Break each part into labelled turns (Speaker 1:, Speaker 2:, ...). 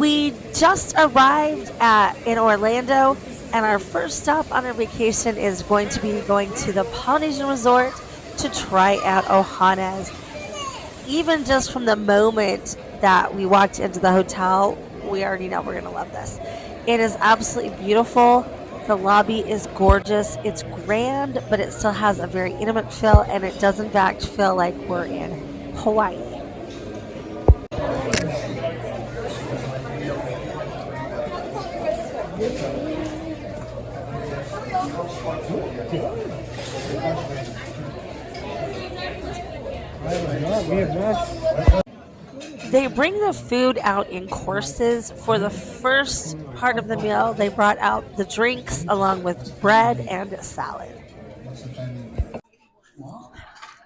Speaker 1: We just arrived in Orlando, and our first stop on our vacation is going to be going to the Polynesian resort to try out Ohana's. Even just from the moment that we walked into the hotel, we already know we're going to love this. It is absolutely beautiful. The lobby is gorgeous. It's grand, but it still has a very intimate feel, and it does, in fact, feel like we're in Hawaii. They bring the food out in courses. For the first part of the meal, they brought out the drinks along with bread and salad.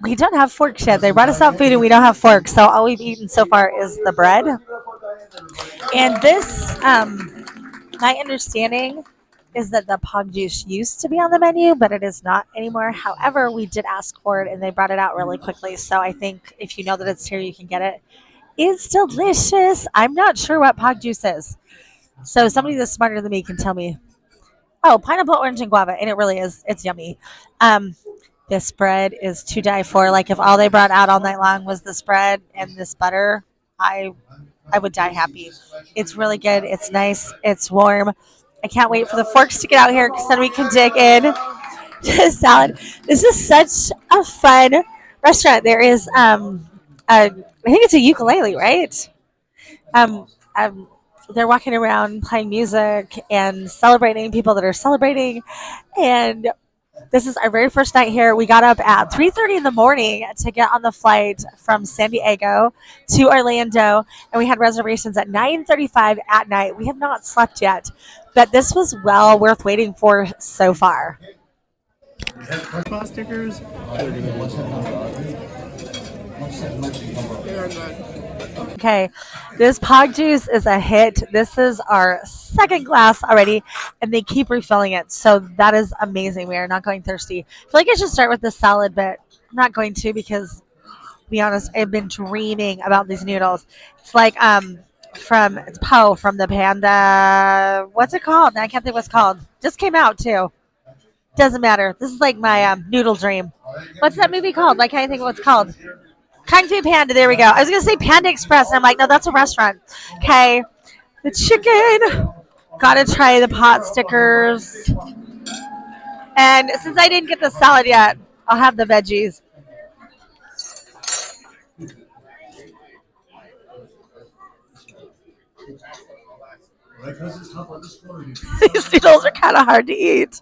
Speaker 1: We don't have forks yet. They brought us out food and we don't have forks. So all we've eaten so far is the bread. And this, my understanding is that the pog juice used to be on the menu, but it is not anymore. However, we did ask for it and they brought it out really quickly. So I think if you know that it's here, you can get it. It's delicious. I'm not sure what pog juice is. So somebody that's smarter than me can tell me. Oh, pineapple, orange, and guava. And it really is. It's yummy. This bread is to die for. Like if all they brought out all night long was this bread and this butter, I would die happy. It's really good. It's nice. It's warm. I can't wait for the forks to get out here because then we can dig in to the salad. This is such a fun restaurant. There is I think it's a ukulele, right? Um, they're walking around playing music and celebrating people that are celebrating. And this is our very first night here. We got up at 3:30 in the morning to get on the flight from San Diego to Orlando, and we had reservations at 9:35 at night. We have not slept yet, but this was well worth waiting for so far.
Speaker 2: Stickers.
Speaker 1: Okay, this pog juice is a hit. This is our second glass already, and they keep refilling it. So that is amazing. We are not going thirsty. I feel like I should start with the salad, but I'm not going to because, to be honest, I've been dreaming about these noodles. It's like it's Po from the Panda. What's it called? I can't think what it's called. Just came out too. Doesn't matter. This is like my noodle dream. What's that movie called? Like, I think what it's called. Kung Fu Panda, there we go. I was going to say Panda Express, and I'm like, no, that's a restaurant. Okay, the chicken. Gotta try the pot stickers. And since I didn't get the salad yet, I'll have the veggies. These noodles are kind of hard to eat.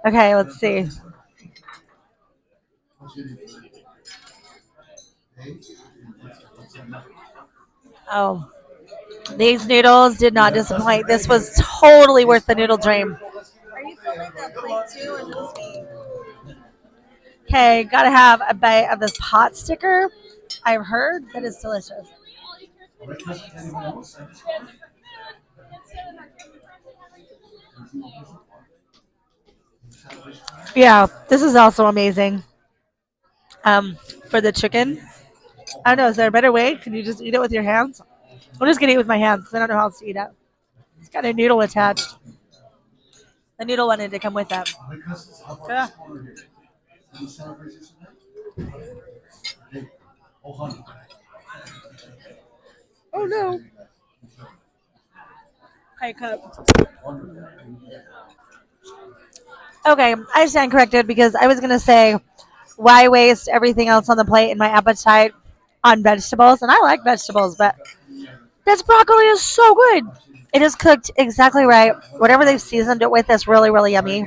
Speaker 1: Okay, let's see. Oh, these noodles did not disappoint. This was totally worth the noodle dream. Are you filling that plate too, or just me? Okay, gotta have a bite of this pot sticker. I've heard that it's delicious. Yeah, this is also amazing. For the chicken, I don't know. Is there a better way? Can you just eat it with your hands? I'm just gonna eat with my hands because I don't know how else to eat it. It's got a noodle attached. The noodle wanted to come with it. Yeah. Oh no. Okay, cup. Okay, I stand corrected because I was gonna say, why waste everything else on the plate in my appetite on vegetables? And I like vegetables, but this broccoli is so good. It is cooked exactly right. Whatever they've seasoned it with is really, really yummy.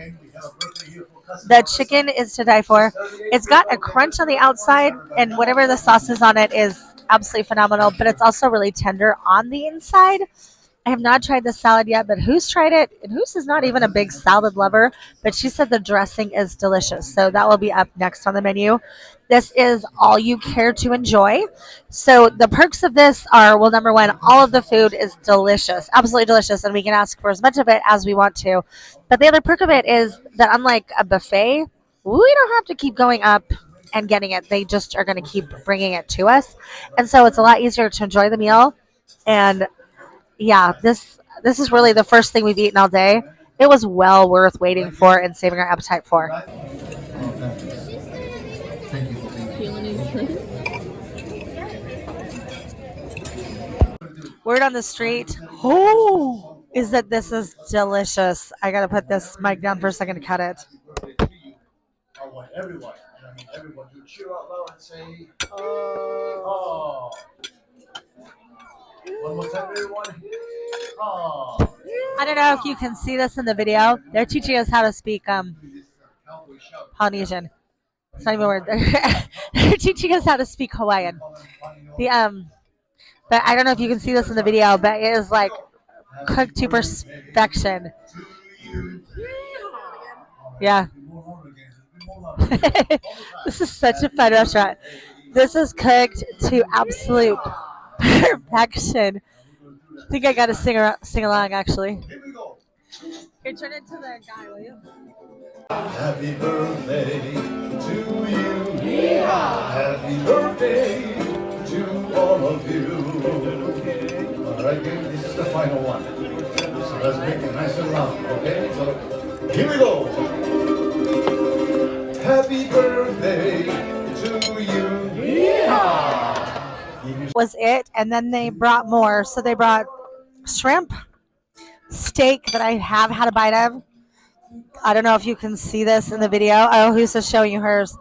Speaker 1: The chicken is to die for. It's got a crunch on the outside, and whatever the sauce is on it is absolutely phenomenal, but it's also really tender on the inside. I have not tried the salad yet, but Who's tried it? And Who's is not even a big salad lover, but she said the dressing is delicious. So that will be up next on the menu. This is all you care to enjoy. So the perks of this are, well, number one, all of the food is delicious, absolutely delicious, and we can ask for as much of it as we want to. But the other perk of it is that unlike a buffet, we don't have to keep going up and getting it. They just are going to keep bringing it to us. And so it's a lot easier to enjoy the meal. And yeah, this is really the first thing we've eaten all day. It was well worth waiting for and saving our appetite for. Word on the street, oh, is that this is delicious. I gotta put this mic down for a second to cut it. I want everyone, and I mean everyone, to cheer out loud and say, "Oh!" One more time, everyone. Oh! I don't know if you can see this in the video. They're teaching us how to speak Polynesian. It's not even a word. They're teaching us how to speak Hawaiian. The but I don't know if you can see this in the video, but it is like cooked to perfection. Yeah. This is such a fun restaurant. This is cooked to absolute perfection. I think I gotta sing along actually. Here, turn it to the guy, will you? Happy birthday to you. Yeah. Happy birthday to all of you. All right, this is the final one. So let's make it nice and loud, okay? So here we go. Happy birthday to you. Yeah. Was it, and then they brought more. So they brought shrimp, steak that I have had a bite of. I don't know if you can see this in the video. Oh, who's just showing you hers?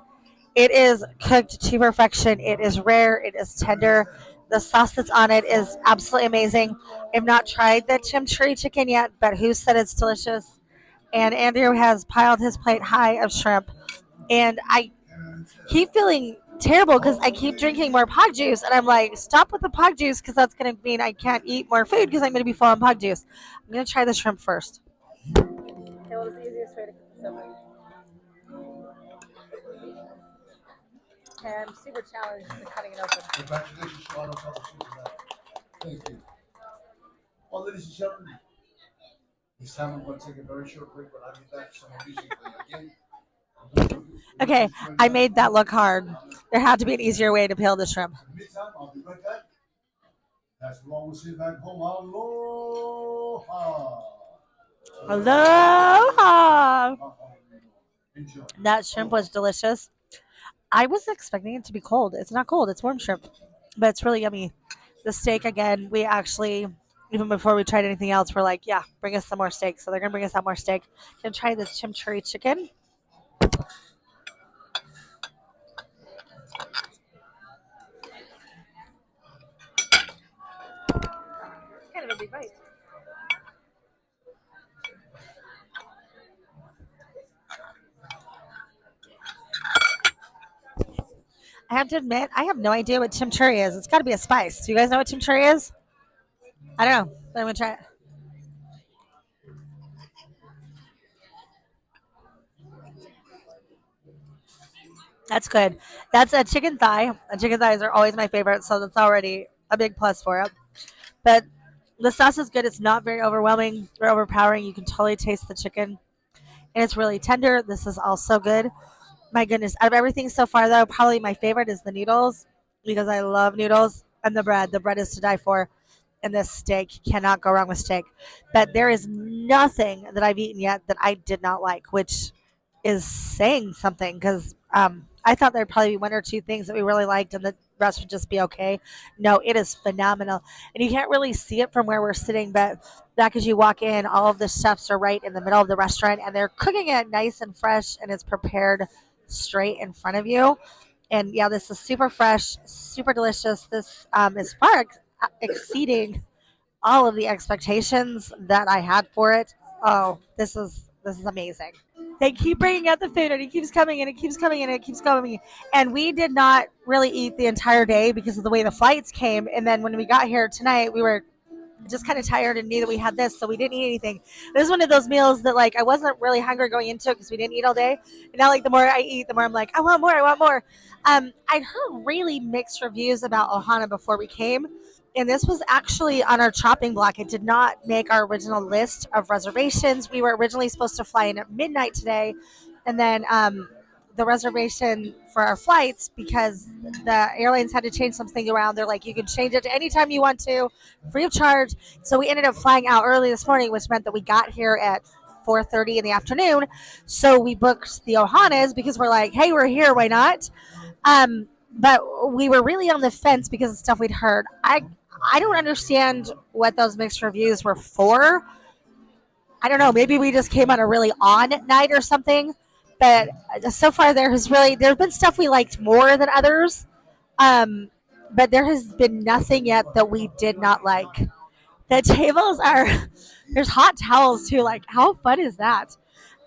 Speaker 1: It is cooked to perfection. It is rare. It is tender. The sauce that's on it is absolutely amazing. I've not tried the chimichurri chicken yet, but who said it's delicious? And Andrew has piled his plate high of shrimp. And I keep feeling terrible because I keep drinking more pog juice. And I'm like, stop with the pog juice because that's going to mean I can't eat more food because I'm going to be full on pog juice. I'm going to try the shrimp first. It was the easiest way to cook something. Okay, I'm super challenged in cutting it open. Congratulations, Sean. Thank you. Well, ladies and gentlemen, this time I'm going to take a very short break, but I'll be back some music again. Okay, I made that look hard. There had to be an easier way to peel the shrimp. In the meantime, I'll be right back. That's what we'll see back home. Aloha. Aloha. That shrimp was delicious. I was expecting it to be cold. It's not cold. It's warm shrimp, but it's really yummy. The steak, again, we actually, even before we tried anything else, we're like, yeah, bring us some more steak. So they're going to bring us out more steak. Gonna try this chimichurri chicken. Kind of a big bite. I have to admit, I have no idea what chimichurri is. It's got to be a spice. Do you guys know what chimichurri is? I don't know, but I'm going to try it. That's good. That's a chicken thigh. Chicken thighs are always my favorite, so that's already a big plus for it. But the sauce is good. It's not very overwhelming or overpowering. You can totally taste the chicken, and it's really tender. This is also good. My goodness, out of everything so far, though, probably my favorite is the noodles because I love noodles and the bread. The bread is to die for, and this steak cannot go wrong with steak. But there is nothing that I've eaten yet that I did not like, which is saying something because I thought there'd probably be one or two things that we really liked and the rest would just be okay. No, it is phenomenal. And you can't really see it from where we're sitting, but back as you walk in, all of the chefs are right in the middle of the restaurant and they're cooking it nice and fresh and it's prepared straight in front of you. And yeah, this is super fresh, super delicious. This is far exceeding all of the expectations that I had for it. Oh, this is amazing. They keep bringing out the food and it keeps coming and it keeps coming and it keeps coming. And we did not really eat the entire day because of the way the flights came. And then when we got here tonight, we were just kind of tired and knew that we had this, so we didn't eat anything. This is one of those meals that like I wasn't really hungry going into it because we didn't eat all day. And now like the more I eat, the more I'm like, I want more, I want more. I'd heard really mixed reviews about Ohana before we came. And this was actually on our chopping block. It did not make our original list of reservations. We were originally supposed to fly in at midnight today. And then the reservation for our flights because the airlines had to change something around. They're like, you can change it anytime you want to, free of charge. So we ended up flying out early this morning, which meant that we got here at 4:30 in the afternoon. So we booked the Ohanas because we're like, hey, we're here, why not? But we were really on the fence because of stuff we'd heard. I don't understand what those mixed reviews were for. I don't know. Maybe we just came on a really on night or something. But so far, there's been stuff we liked more than others. Um, but there has been nothing yet that we did not like. The tables are there's hot towels too. Like how fun is that?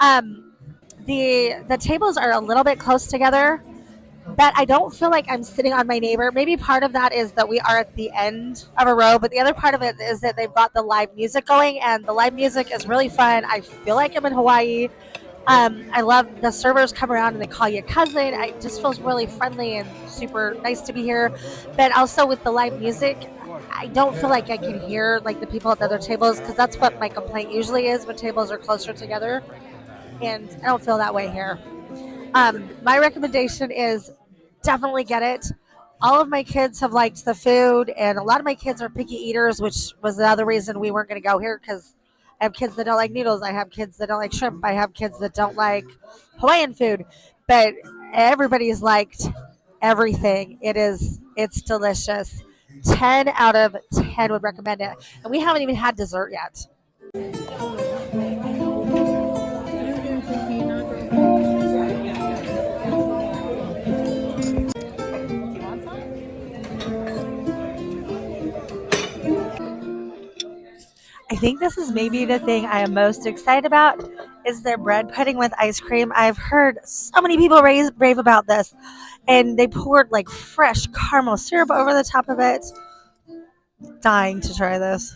Speaker 1: Um, the tables are a little bit close together, but I don't feel like I'm sitting on my neighbor. Maybe part of that is that we are at the end of a row, but the other part of it is that they've got the live music going, and the live music is really fun. I feel like I'm in Hawaii. I love the servers come around and they call you cousin. It just feels really friendly and super nice to be here. But also with the live music, I don't feel like I can hear like the people at the other tables because that's what my complaint usually is when tables are closer together, and I don't feel that way here. My recommendation is definitely get it. All of my kids have liked the food, and a lot of my kids are picky eaters, which was the other reason we weren't going to go here because I have kids that don't like noodles. I have kids that don't like shrimp. I have kids that don't like Hawaiian food. But everybody's liked everything. It's delicious. 10 out of 10 would recommend it. And we haven't even had dessert yet. I think this is maybe the thing I am most excited about is their bread pudding with ice cream. I've heard so many people rave about this, and they poured like fresh caramel syrup over the top of it. Dying to try this.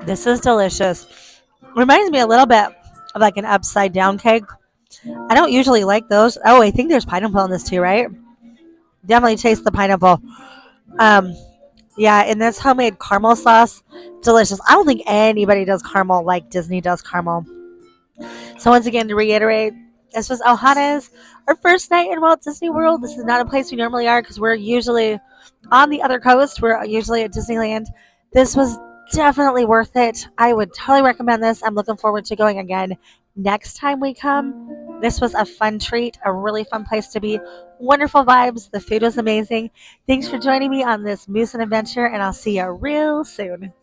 Speaker 1: This is delicious. Reminds me a little bit of like an upside down cake. I don't usually like those. Oh, I think there's pineapple in this too, right? Definitely taste the pineapple. Um, yeah, and this homemade caramel sauce, delicious. I don't think anybody does caramel like Disney does caramel. So once again, to reiterate, this was Ohana's our first night in Walt Disney World. This is not a place we normally are because we're usually on the other coast. We're usually at Disneyland. This was definitely worth it. I would totally recommend this. I'm looking forward to going again next time we come. This was a fun treat, a really fun place to be. Wonderful vibes. The food was amazing. Thanks for joining me on this Moosen adventure, and I'll see you real soon.